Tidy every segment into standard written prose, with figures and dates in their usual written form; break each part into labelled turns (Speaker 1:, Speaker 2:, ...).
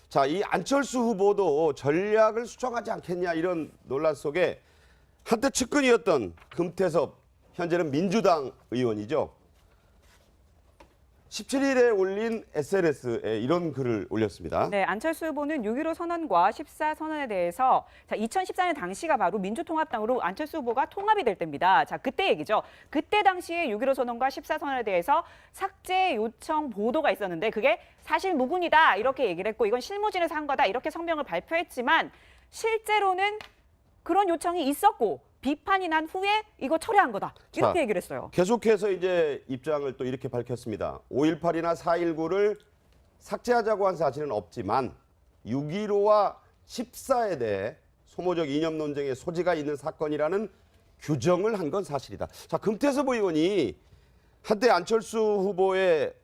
Speaker 1: 자, 이 안철수 후보도 전략을 수정하지 않겠냐 이런 논란 속에 한때 측근이었던 금태섭, 현재는 민주당 의원이죠. 17일에 올린 SNS에 이런 글을 올렸습니다.
Speaker 2: 네, 안철수 후보는 6.15 선언과 14 선언에 대해서 2014년 당시가 바로 민주통합당으로 안철수 후보가 통합이 될 때입니다. 자, 그때 얘기죠. 그때 당시에 6.15 선언과 14 선언에 대해서 삭제 요청 보도가 있었는데 그게 사실 무근이다 이렇게 얘기를 했고 이건 실무진에서 한 거다 이렇게 성명을 발표했지만 실제로는 그런 요청이 있었고 비판이 난 후에 이거 철회한 거다 이렇게
Speaker 1: 자,
Speaker 2: 얘기를 했어요.
Speaker 1: 계속해서 이제 입장을 또 이렇게 밝혔습니다. 5.18이나 4.19를 삭제하자고 한 사실은 없지만 6.15와 14에 대해 소모적 이념 논쟁의 소지가 있는 사건이라는 규정을 한 건 사실이다. 자, 금태섭 의원이 한때 안철수 후보의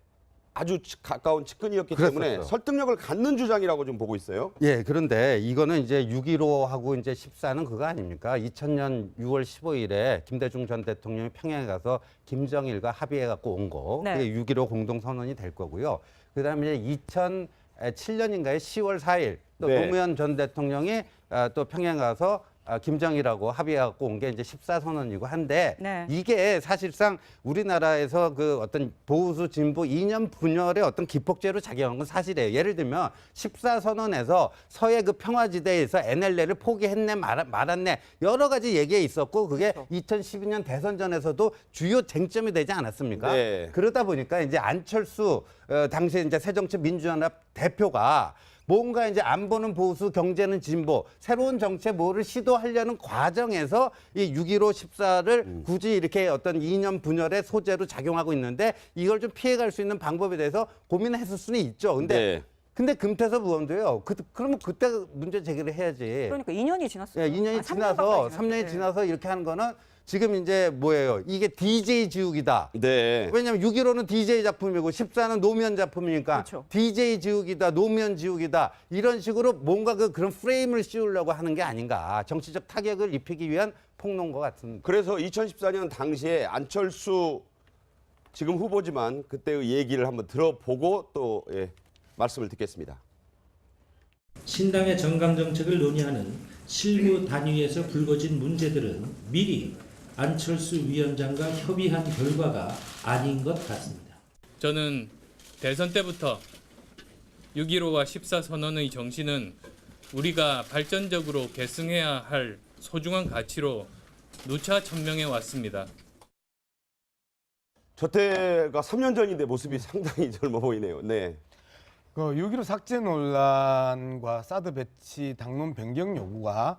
Speaker 1: 아주 가까운 측근이었기 때문에
Speaker 3: 그랬었죠.
Speaker 1: 설득력을 갖는 주장이라고 좀 보고 있어요.
Speaker 3: 예, 그런데 이거는 이제 6.15하고 이제 14는 그거 아닙니까? 2000년 6월 15일에 김대중 전 대통령이 평양에 가서 김정일과 합의해 갖고 온 거.
Speaker 2: 네.
Speaker 3: 그게 6.15 공동선언이 될 거고요. 그다음에 이제 2007년인가에 10월 4일 또
Speaker 1: 네.
Speaker 3: 노무현 전 대통령이 또 평양 가서 김정일하고 합의해 갖고 온 게 이제 14선언이고 한데
Speaker 2: 네.
Speaker 3: 이게 사실상 우리나라에서 그 어떤 보수 진보 이념 분열의 어떤 기폭제로 작용한 건 사실이에요. 예를 들면 14선언에서 서해 그 평화지대에서 NLL을 포기했네 말았네 여러 가지 얘기가 있었고 그게
Speaker 2: 그렇죠.
Speaker 3: 2012년 대선 전에서도 주요 쟁점이 되지 않았습니까?
Speaker 1: 네.
Speaker 3: 그러다 보니까 이제 안철수 당시 이제 새정치민주연합 대표가 뭔가 이제 안보는 보수, 경제는 진보, 새로운 정책 뭐를 시도하려는 과정에서 이 6.15, 14를 굳이 이렇게 어떤 이념 분열의 소재로 작용하고 있는데 이걸 좀 피해갈 수 있는 방법에 대해서 고민했을 수는 있죠.
Speaker 1: 네.
Speaker 3: 근데 금태섭 의원도요. 그러면 그때 문제 제기를 해야지.
Speaker 2: 그러니까 2년이 지났어요.
Speaker 3: 예, 2년이
Speaker 2: 3년
Speaker 3: 지나서
Speaker 2: 가까이
Speaker 3: 3년이
Speaker 2: 지났어요.
Speaker 3: 지나서 이렇게 하는 거는 지금 이제 뭐예요? 이게 DJ 지우기다.
Speaker 1: 네.
Speaker 3: 왜냐하면 6.15는 DJ 작품이고 14는 노무현 작품이니까
Speaker 2: 그렇죠.
Speaker 3: DJ 지우기다, 노무현 지우기다 이런 식으로 뭔가 그런 프레임을 씌우려고 하는 게 아닌가. 정치적 타격을 입히기 위한 폭로인 것 같습니다.
Speaker 1: 그래서 2014년 당시에 안철수 지금 후보지만 그때의 얘기를 한번 들어보고 또 말씀을 듣겠습니다.
Speaker 4: 신당의 정강 정책을 논의하는 실무 단위에서 불거진 문제들은 미리 안철수 위원장과 협의한 결과가 아닌 것 같습니다.
Speaker 5: 저는 대선 때부터 6.15와 14 선언의 정신은 우리가 발전적으로 계승해야 할 소중한 가치로 누차 천명해 왔습니다.
Speaker 1: 저 때가 3년 전인데 모습이 상당히 젊어 보이네요. 네.
Speaker 6: 그 6.15 삭제 논란과 사드 배치 당론 변경 요구가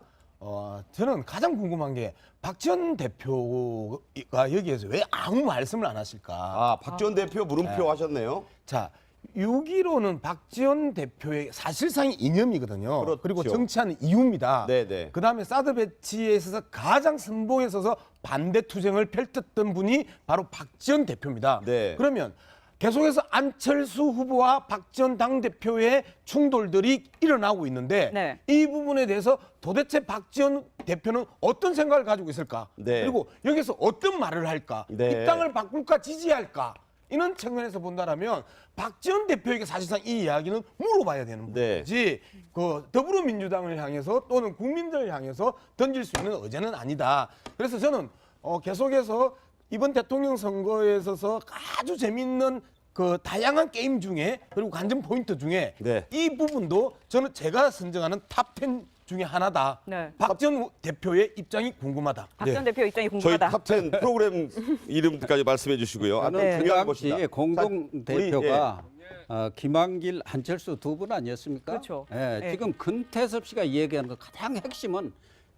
Speaker 6: 저는 가장 궁금한 게 박지원 대표가 여기에서 왜 아무 말씀을 안 하실까?
Speaker 1: 아, 박지원 대표 물음표 하셨네요.
Speaker 6: 자, 6.15는 박지원 대표의 사실상의 이념이거든요.
Speaker 1: 그렇죠.
Speaker 6: 그리고 정치하는 이유입니다.
Speaker 1: 네네.
Speaker 6: 그다음에 사드 배치에 있어서 가장 선봉에 서서 반대 투쟁을 펼쳤던 분이 바로 박지원 대표입니다.
Speaker 1: 네.
Speaker 6: 그러면 계속해서 안철수 후보와 박지원 당대표의 충돌들이 일어나고 있는데
Speaker 2: 네.
Speaker 6: 이 부분에 대해서 도대체 박지원 대표는 어떤 생각을 가지고 있을까?
Speaker 1: 네.
Speaker 6: 그리고 여기서 어떤 말을 할까?
Speaker 1: 네.
Speaker 6: 이 땅을 바꿀까 지지할까? 이런 측면에서 본다라면 박지원 대표에게 사실상 이 이야기는 물어봐야 되는
Speaker 1: 네.
Speaker 6: 부분이지 그 더불어민주당을 향해서 또는 국민들을 향해서 던질 수 있는 의제는 아니다. 그래서 저는 계속해서 이번 대통령 선거에 있어서 아주 재밌는 그 다양한 게임 중에 그리고 관전 포인트 중에
Speaker 1: 네.
Speaker 6: 이 부분도 저는 제가 선정하는 탑 10 중에 하나다.
Speaker 2: 네.
Speaker 6: 박지원 대표의 입장이 궁금하다.
Speaker 2: 박지원 대표 입장이
Speaker 1: 저희
Speaker 2: 궁금하다.
Speaker 1: 탑10 프로그램 이름까지 말씀해 주시고요.
Speaker 7: 저는
Speaker 2: 네.
Speaker 7: 그
Speaker 1: 중요한
Speaker 7: 당시
Speaker 1: 것이다.
Speaker 7: 공동대표가 김한길, 안철수 두 분 아니었습니까?
Speaker 2: 그렇죠.
Speaker 7: 예,
Speaker 2: 네.
Speaker 7: 지금 금태섭 씨가 얘기하는 거 가장 핵심은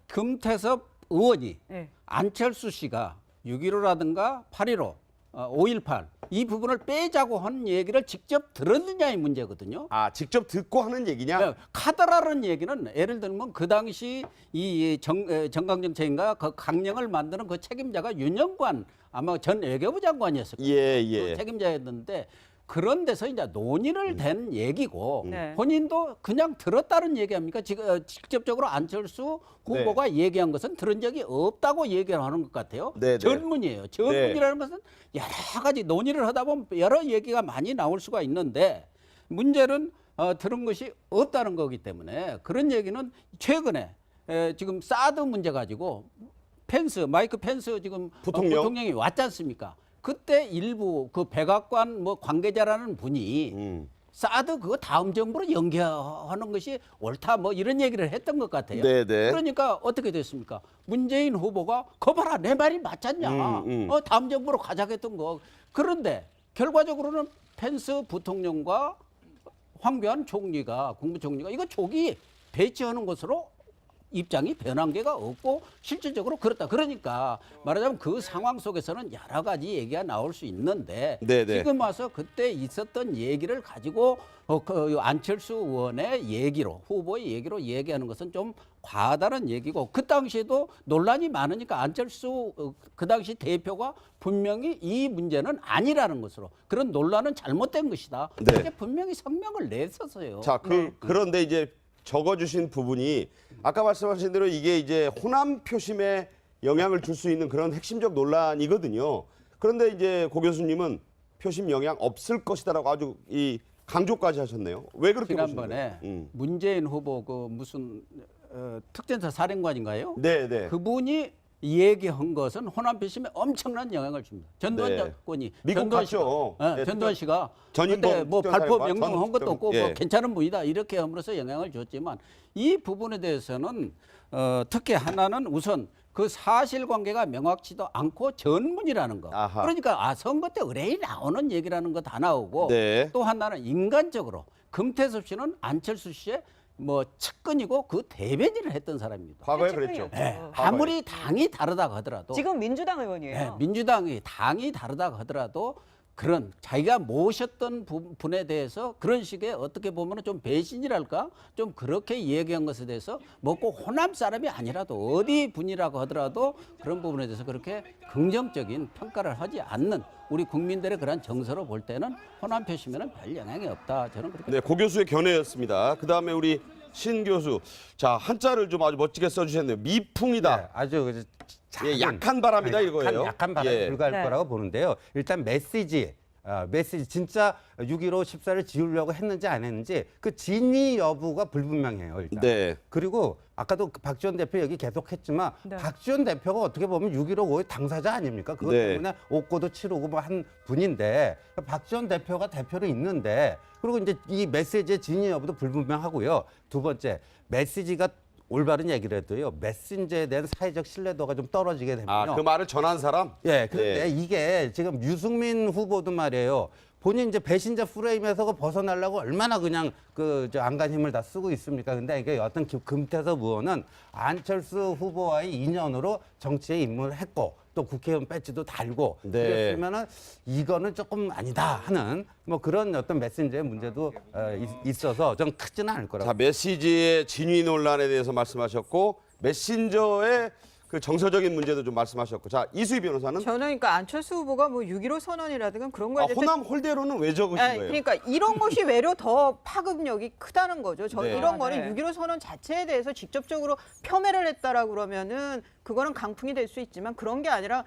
Speaker 7: 금태섭 의원이
Speaker 2: 네.
Speaker 7: 안철수 씨가 6.15라든가 8.15, 5.18 이 부분을 빼자고 한 얘기를 직접 들었느냐의 문제거든요.
Speaker 1: 아, 직접 듣고 하는 얘기냐?
Speaker 7: 카더라는 얘기는 예를 들면 그 당시 이 정강정책인가 그 강령을 만드는 그 책임자가 윤영관 아마 전 외교부 장관이었을 거예요.
Speaker 1: 예.
Speaker 7: 그 책임자였는데 그런 데서 이제 논의를 된 얘기고
Speaker 2: 네.
Speaker 7: 본인도 그냥 들었다는 얘기합니까? 지금 직접적으로 안철수 후보가 얘기한 것은 들은 적이 없다고 얘기를 하는 것 같아요.
Speaker 1: 네, 네.
Speaker 7: 전문이에요. 전문이라는 것은 여러 가지 논의를 하다 보면 여러 얘기가 많이 나올 수가 있는데 문제는 들은 것이 없다는 거기 때문에 그런 얘기는 최근에 지금 사드 문제 가지고 마이크 펜스 지금
Speaker 1: 부통령?
Speaker 7: 부통령이 왔지 않습니까? 그때 일부 그 백악관 뭐 관계자라는 분이 사드 그거 다음 정부로 연계하는 것이 옳다 뭐 이런 얘기를 했던 것 같아요.
Speaker 1: 네네.
Speaker 7: 그러니까 어떻게 됐습니까? 문재인 후보가 거봐라 내 말이 맞잖냐. 다음 정부로 가자겠던 거. 그런데 결과적으로는 펜스 부통령과 황교안 총리가 국무총리가 이거 조기 배치하는 것으로 입장이 변한 게가 없고 실질적으로 그렇다. 그러니까 말하자면 그 상황 속에서는 여러 가지 얘기가 나올 수 있는데
Speaker 1: 네네.
Speaker 7: 지금 와서 그때 있었던 얘기를 가지고 그 안철수 의원의 얘기로 후보의 얘기로 얘기하는 것은 좀 과다른 얘기고 그 당시에도 논란이 많으니까 안철수 그 당시 대표가 분명히 이 문제는 아니라는 것으로 그런 논란은 잘못된 것이다.
Speaker 1: 네.
Speaker 7: 이렇게 분명히 성명을 냈었어요.
Speaker 1: 자, 그런데 이제 적어주신 부분이 아까 말씀하신 대로 이게 이제 호남 표심에 영향을 줄 수 있는 그런 핵심적 논란이거든요. 그런데 이제 고 교수님은 표심 영향 없을 것이다라고 아주 이 강조까지 하셨네요. 왜 그렇게
Speaker 7: 지난번에
Speaker 1: 보시는
Speaker 7: 문재인 후보 그 무슨 특전사 사령관인가요?
Speaker 1: 네, 네.
Speaker 7: 그분이 얘기한 것은 호남 표심에 엄청난 영향을 줍니다. 전두환
Speaker 1: 네.
Speaker 7: 정권이
Speaker 1: 미국
Speaker 7: 전두환
Speaker 1: 갔죠.
Speaker 7: 씨가,
Speaker 1: 네,
Speaker 7: 전두환 씨가
Speaker 1: 전인범
Speaker 7: 그때 뭐
Speaker 1: 특전사령관,
Speaker 7: 발표 명령한 것도 없고
Speaker 1: 예.
Speaker 7: 뭐 괜찮은 분이다 이렇게 함으로써 영향을 줬지만 이 부분에 대해서는 특히 하나는 우선 그 사실관계가 명확치도 않고 전문이라는 거.
Speaker 1: 아하.
Speaker 7: 그러니까 선거 때 의뢰인이 나오는 얘기라는 거 다 나오고
Speaker 1: 네.
Speaker 7: 또 하나는 인간적으로 금태섭 씨는 안철수 씨의 뭐 측근이고 그 대변인을 했던 사람입니다.
Speaker 1: 과거에
Speaker 2: 최측근이었죠.
Speaker 1: 그랬죠.
Speaker 7: 예, 아무리 당이 다르다고 하더라도
Speaker 2: 지금 민주당 의원이에요.
Speaker 7: 예, 민주당이 당이 다르다고 하더라도 그런 자기가 모셨던 분에 대해서 그런 식의 어떻게 보면 좀 배신이랄까 좀 그렇게 얘기한 것에 대해서 뭐 꼭 호남 사람이 아니라도 어디 분이라고 하더라도 그런 부분에 대해서 그렇게 긍정적인 평가를 하지 않는 우리 국민들의 그런 정서로 볼 때는 호남 표심에는 별 영향이 없다. 저는 그렇게
Speaker 1: 네, 고 교수의 견해였습니다. 그다음에 우리 신 교수. 자, 한자를 좀 아주 멋지게 써주셨네요. 미풍이다.
Speaker 3: 네, 아주
Speaker 1: 예, 약한 바람이다 이거예요.
Speaker 3: 약한 바람에
Speaker 1: 예.
Speaker 3: 불과할
Speaker 2: 네.
Speaker 3: 거라고 보는데요. 일단 메시지 진짜 6.15 14를 지우려고 했는지 안 했는지 그 진위 여부가 불분명해요. 일단.
Speaker 1: 네.
Speaker 3: 그리고 아까도 그 박지원 대표 얘기 계속했지만
Speaker 2: 네.
Speaker 3: 박지원 대표가 어떻게 보면 6.15 5.18 당사자 아닙니까? 그것
Speaker 1: 네.
Speaker 3: 때문에 옥고도 치르고 뭐 한 분인데 박지원 대표가 대표로 있는데 그리고 이제 이 메시지의 진위 여부도 불분명하고요. 두 번째 메시지가 올바른 얘기를 해도요. 메신저에 대한 사회적 신뢰도가 좀 떨어지게 되면요.
Speaker 1: 아, 그 말을 전한 사람?
Speaker 3: 예, 그런데
Speaker 1: 예.
Speaker 3: 이게 지금 유승민 후보도 말이에요. 본인 이제 배신자 프레임에서 벗어나려고 얼마나 그냥 저 안간 힘을 다 쓰고 있습니까? 근데 이게 어떤 금태섭 의원은 안철수 후보와의 인연으로 정치에 입문을 했고 또 국회의원 배지도 달고
Speaker 1: 네.
Speaker 3: 그랬으면은 이거는 조금 아니다 하는 뭐 그런 어떤 메신저의 문제도 있어서 좀 크지는 않을 거라고.
Speaker 1: 자, 메시지의 진위 논란에 대해서 말씀하셨고 메신저의 그 정서적인 문제도 좀 말씀하셨고. 자, 이수희 변호사는
Speaker 8: 저는 그러니까 안철수 후보가 뭐 6.15 선언이라든가 그런 거에 대해서
Speaker 1: 호남 홀대로는 왜 적으신
Speaker 8: 아니,
Speaker 1: 거예요?
Speaker 8: 그러니까 이런 것이 외려 더 파급력이 크다는 거죠. 저
Speaker 1: 네.
Speaker 8: 이런
Speaker 2: 아,
Speaker 8: 거는
Speaker 2: 네.
Speaker 8: 6.15 선언 자체에 대해서 직접적으로 폄훼를 했다라고 그러면은 그거는 강풍이 될 수 있지만 그런 게 아니라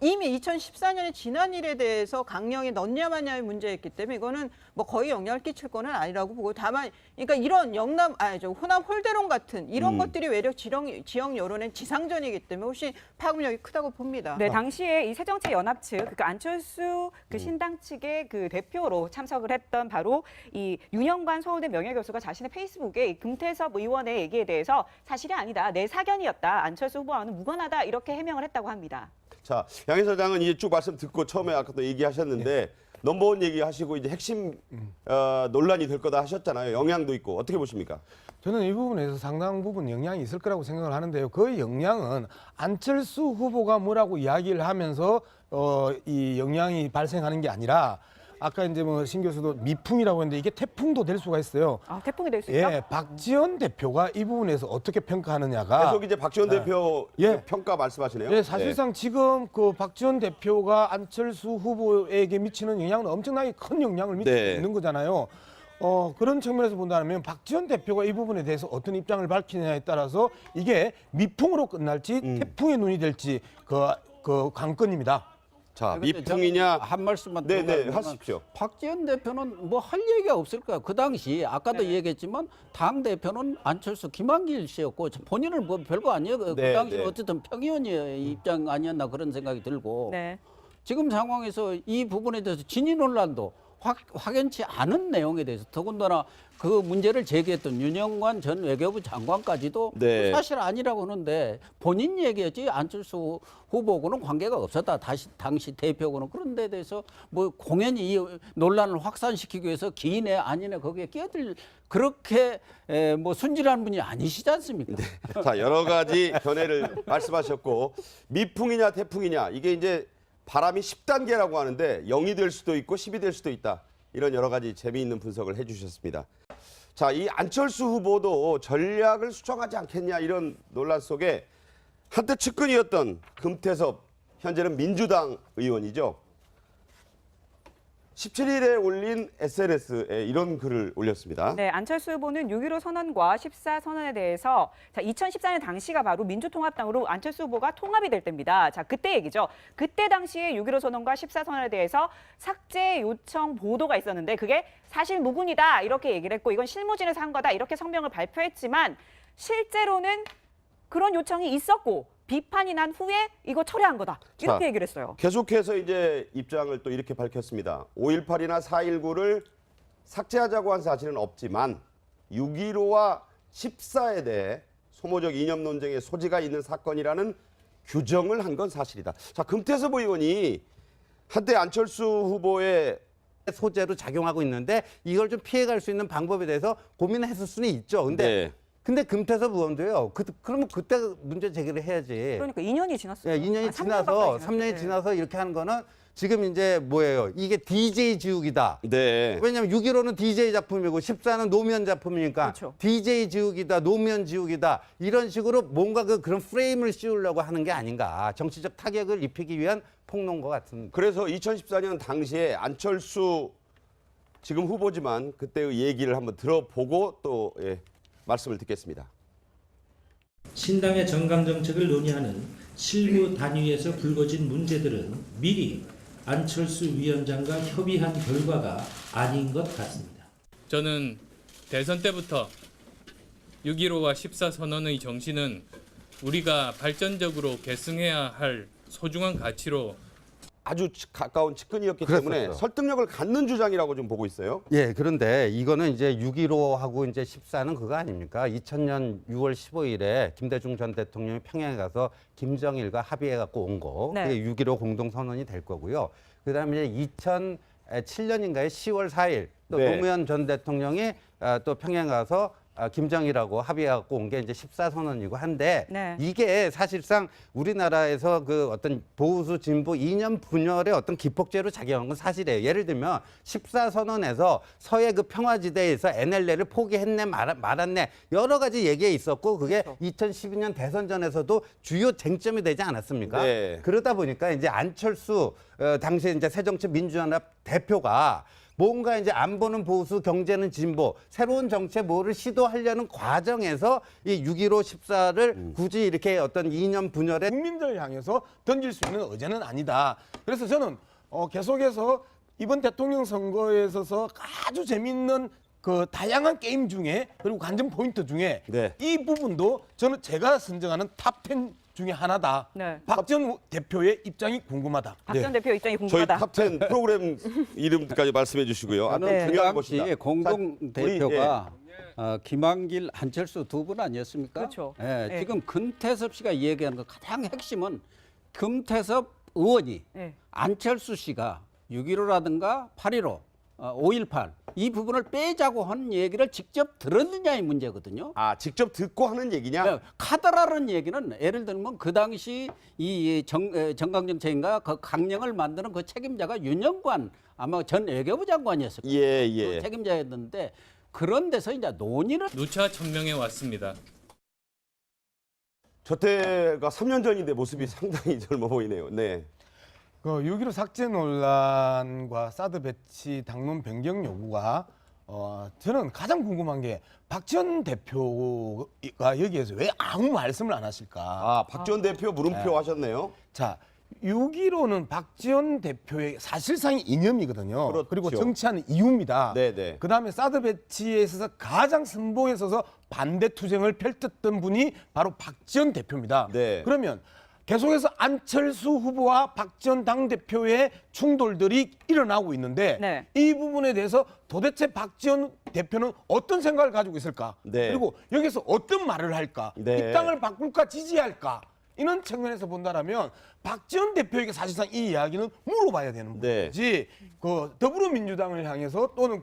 Speaker 8: 이미 2014년에 지난 일에 대해서 강령이 넣냐 마냐의 문제였기 때문에 이거는 뭐 거의 영향을 끼칠 거는 아니라고 보고 다만 그러니까 이런 호남 홀대론 같은 이런 것들이 외려 지역 여론의 지상전이기 때문에 훨씬 파급력이 크다고 봅니다.
Speaker 2: 네, 당시에 이 새정치연합 측, 그러니까 안철수 그 신당 측의 그 대표로 참석을 했던 바로 이 윤영관 서울대 명예교수가 자신의 페이스북에 이 금태섭 의원의 얘기에 대해서 사실이 아니다, 내 사견이었다, 안철수 후보와는 무관하다 이렇게 해명을 했다고 합니다.
Speaker 1: 자, 양 이사장은 이제 쭉 말씀 듣고 처음에 아까도 얘기하셨는데 넘버원 얘기하시고 이제 핵심 논란이 될 거다 하셨잖아요. 영향도 있고 어떻게 보십니까?
Speaker 6: 저는 이 부분에서 상당 부분 영향이 있을 거라고 생각을 하는데요. 그 영향은 안철수 후보가 뭐라고 이야기를 하면서 이 영향이 발생하는 게 아니라 아까 이제 뭐 신 교수도 미풍이라고 했는데 이게 태풍도 될 수가 있어요.
Speaker 2: 아, 태풍이 될 수 있다?
Speaker 6: 예, 박지원 대표가 이 부분에서 어떻게 평가하느냐가
Speaker 1: 계속 이제 박지원 대표
Speaker 6: 예.
Speaker 1: 평가 말씀하시네요.
Speaker 6: 예, 사실상 지금 그 박지원 대표가 안철수 후보에게 미치는 영향은 엄청나게 큰 영향을 미치고
Speaker 1: 네.
Speaker 6: 있는 거잖아요. 그런 측면에서 본다면 박지원 대표가 이 부분에 대해서 어떤 입장을 밝히느냐에 따라서 이게 미풍으로 끝날지 태풍의 눈이 될지 그 관건입니다.
Speaker 1: 자,
Speaker 7: 근데
Speaker 1: 미풍이냐?
Speaker 7: 저는 한 말씀만
Speaker 1: 네, 네,
Speaker 7: 드리면
Speaker 1: 하십시오.
Speaker 7: 박지원 대표는 뭐 할 얘기가 없을 거야. 그 당시 아까도 얘기했지만 당 대표는 안철수, 김한길 씨였고 본인은 뭐 별거 아니에요. 그
Speaker 1: 네,
Speaker 7: 당시
Speaker 1: 네.
Speaker 7: 어쨌든 평의원의 입장 아니었나 그런 생각이 들고
Speaker 2: 네.
Speaker 7: 지금 상황에서 이 부분에 대해서 진위 논란도 확연치 않은 내용에 대해서 더군다나 그 문제를 제기했던 윤영관 전 외교부 장관까지도
Speaker 1: 네.
Speaker 7: 사실 아니라고 하는데 본인 얘기였지 안철수 후보하고는 관계가 없었다. 당시 대표하고는 그런 데 대해서 뭐 공연히 이 논란을 확산시키기 위해서 기인에 아니네 거기에 끼어들 그렇게 뭐 순진한 분이 아니시지 않습니까?
Speaker 1: 자, 여러 가지 견해를 말씀하셨고 미풍이냐 태풍이냐 이게 이제 바람이 10단계라고 하는데 0이 될 수도 있고 10이 될 수도 있다. 이런 여러 가지 재미있는 분석을 해주셨습니다. 자, 이 안철수 후보도 전략을 수정하지 않겠냐 이런 논란 속에 한때 측근이었던 금태섭 현재는 민주당 의원이죠. 17일에 올린 SNS에 이런 글을 올렸습니다.
Speaker 2: 네, 안철수 후보는 6.15 선언과 14 선언에 대해서 2014년 당시가 바로 민주통합당으로 안철수 후보가 통합이 될 때입니다. 자, 그때 얘기죠. 그때 당시에 6.15 선언과 14 선언에 대해서 삭제 요청 보도가 있었는데 그게 사실 무근이다 이렇게 얘기를 했고 이건 실무진에서 한 거다 이렇게 성명을 발표했지만 실제로는 그런 요청이 있었고 비판이 난 후에 이거 철회한 거다 이렇게
Speaker 1: 자,
Speaker 2: 얘기를 했어요.
Speaker 1: 계속해서 이제 입장을 또 이렇게 밝혔습니다. 5.18이나 4.19를 삭제하자고 한 사실은 없지만 6.15와 14에 대해 소모적 이념 논쟁의 소지가 있는 사건이라는 규정을 한 건 사실이다. 자, 금태섭 의원이 한때 안철수 후보의
Speaker 3: 소재로 작용하고 있는데 이걸 좀 피해갈 수 있는 방법에 대해서 고민했을 수는 있죠.
Speaker 1: 네.
Speaker 3: 근데 금태섭 의원도요. 그러면 그때 문제 제기를 해야지.
Speaker 2: 그러니까 2년이 지났어요.
Speaker 3: 예, 2년이 지나서 3년이 지나서 이렇게 하는 거는 지금 이제 뭐예요? 이게 DJ 지우기다.
Speaker 1: 네.
Speaker 3: 왜냐하면 6.15는 DJ 작품이고 14는 노무현 작품이니까
Speaker 2: 그렇죠.
Speaker 3: DJ 지우기다, 노무현 지우기다 이런 식으로 뭔가 그런 프레임을 씌우려고 하는 게 아닌가. 정치적 타격을 입히기 위한 폭로인 것 같습니다.
Speaker 1: 그래서 2014년 당시에 안철수 지금 후보지만 그때의 얘기를 한번 들어보고 또 말씀을 듣겠습니다.
Speaker 4: 신당의 정강 정책을 논의하는 실무 단위에서 불거진 문제들은 미리 안철수 위원장과 협의한 결과가 아닌 것 같습니다.
Speaker 5: 저는 대선 때부터 6.15와 14 선언의 정신은 우리가 발전적으로 계승해야 할 소중한 가치로
Speaker 1: 아주 가까운 측근이었기
Speaker 3: 그랬었죠.
Speaker 1: 때문에 설득력을 갖는 주장이라고 좀 보고 있어요.
Speaker 3: 예, 그런데 이거는 이제 6.15하고 이제 14는 그거 아닙니까? 2000년 6월 15일에 김대중 전 대통령이 평양에 가서 김정일과 합의해 갖고 온 거.
Speaker 2: 네.
Speaker 3: 그게 6.15 공동선언이 될 거고요. 그다음에 이제 2007년인가에 10월 4일 또
Speaker 1: 네.
Speaker 3: 노무현 전 대통령이 또 평양 가서 김정일하고 합의해 갖고 온 게 이제 14선언이고 한데
Speaker 2: 네.
Speaker 3: 이게 사실상 우리나라에서 그 어떤 보수 진보 이념 분열의 어떤 기폭제로 작용한 건 사실이에요. 예를 들면 14선언에서 서해 그 평화지대에서 NLL을 포기했네 말았네 여러 가지 얘기가 있었고 그게
Speaker 2: 그렇죠.
Speaker 3: 2012년 대선 전에서도 주요 쟁점이 되지 않았습니까?
Speaker 1: 네.
Speaker 3: 그러다 보니까 이제 안철수 당시 이제 새정치민주연합 대표가 뭔가 이제 안보는 보수, 경제는 진보, 새로운 정책 뭐를 시도하려는 과정에서 이 6.15, 14를 굳이 이렇게 어떤 이념 분열에
Speaker 6: 국민들 향해서 던질 수 있는 의제는 아니다. 그래서 저는 계속해서 이번 대통령 선거에 있어서 아주 재밌는 그 다양한 게임 중에 그리고 관전 포인트 중에
Speaker 1: 네.
Speaker 6: 이 부분도 저는 제가 선정하는 탑10 중에 하나다.
Speaker 2: 네.
Speaker 6: 박지원 대표의 입장이 궁금하다.
Speaker 2: 박 전 대표 입장이
Speaker 1: 저희
Speaker 2: 궁금하다.
Speaker 1: 탑10 프로그램 이름까지 말씀해 주시고요. 아,
Speaker 2: 네.
Speaker 7: 그
Speaker 1: 중요한
Speaker 7: 당시
Speaker 1: 것입니다.
Speaker 7: 공동
Speaker 1: 자,
Speaker 7: 대표가 김한길, 안철수 두 분 아니었습니까?
Speaker 2: 그렇죠.
Speaker 7: 예,
Speaker 2: 네.
Speaker 7: 지금 금태섭 씨가 얘기하는 거 가장 핵심은 금태섭 의원이
Speaker 2: 네.
Speaker 7: 안철수 씨가 6.15라든가 8.15, 5.18 이 부분을 빼자고 한 얘기를 직접 들었느냐의 문제거든요.
Speaker 1: 아, 직접 듣고 하는 얘기냐?
Speaker 7: 네, 카더라는 얘기는 예를 들면 그 당시 이 정강정책인가 그 강령을 만드는 그 책임자가 윤영관 아마 전 외교부 장관이었을 거예요.
Speaker 1: 예,
Speaker 7: 그
Speaker 1: 예.
Speaker 7: 책임자였는데 그런 데서 이제 논의를
Speaker 5: 누차 천명해 왔습니다.
Speaker 1: 저 때가 3년 전인데 모습이 상당히 젊어 보이네요. 네.
Speaker 6: 그 6.15 삭제 논란과 사드 배치 당론 변경 요구가 저는 가장 궁금한 게 박지원 대표가 여기에서 왜 아무 말씀을 안 하실까?
Speaker 1: 아, 박지원 대표 물음표 하셨네요.
Speaker 6: 자, 6.15는 박지원 대표의 사실상의 이념이거든요.
Speaker 1: 그렇죠.
Speaker 6: 그리고 정치하는 이유입니다.
Speaker 1: 네네.
Speaker 6: 그다음에 사드 배치에 있어서 가장 선봉에 서서 반대 투쟁을 펼쳤던 분이 바로 박지원 대표입니다.
Speaker 1: 네.
Speaker 6: 그러면 계속해서 안철수 후보와 박지원 당대표의 충돌들이 일어나고 있는데
Speaker 2: 네.
Speaker 6: 이 부분에 대해서 도대체 박지원 대표는 어떤 생각을 가지고 있을까?
Speaker 1: 네.
Speaker 6: 그리고 여기서 어떤 말을 할까?
Speaker 1: 네.
Speaker 6: 이 땅을 바꿀까 지지할까? 이런 측면에서 본다라면 박지원 대표에게 사실상 이 이야기는 물어봐야 되는
Speaker 1: 네.
Speaker 6: 문제지. 그 더불어민주당을 향해서 또는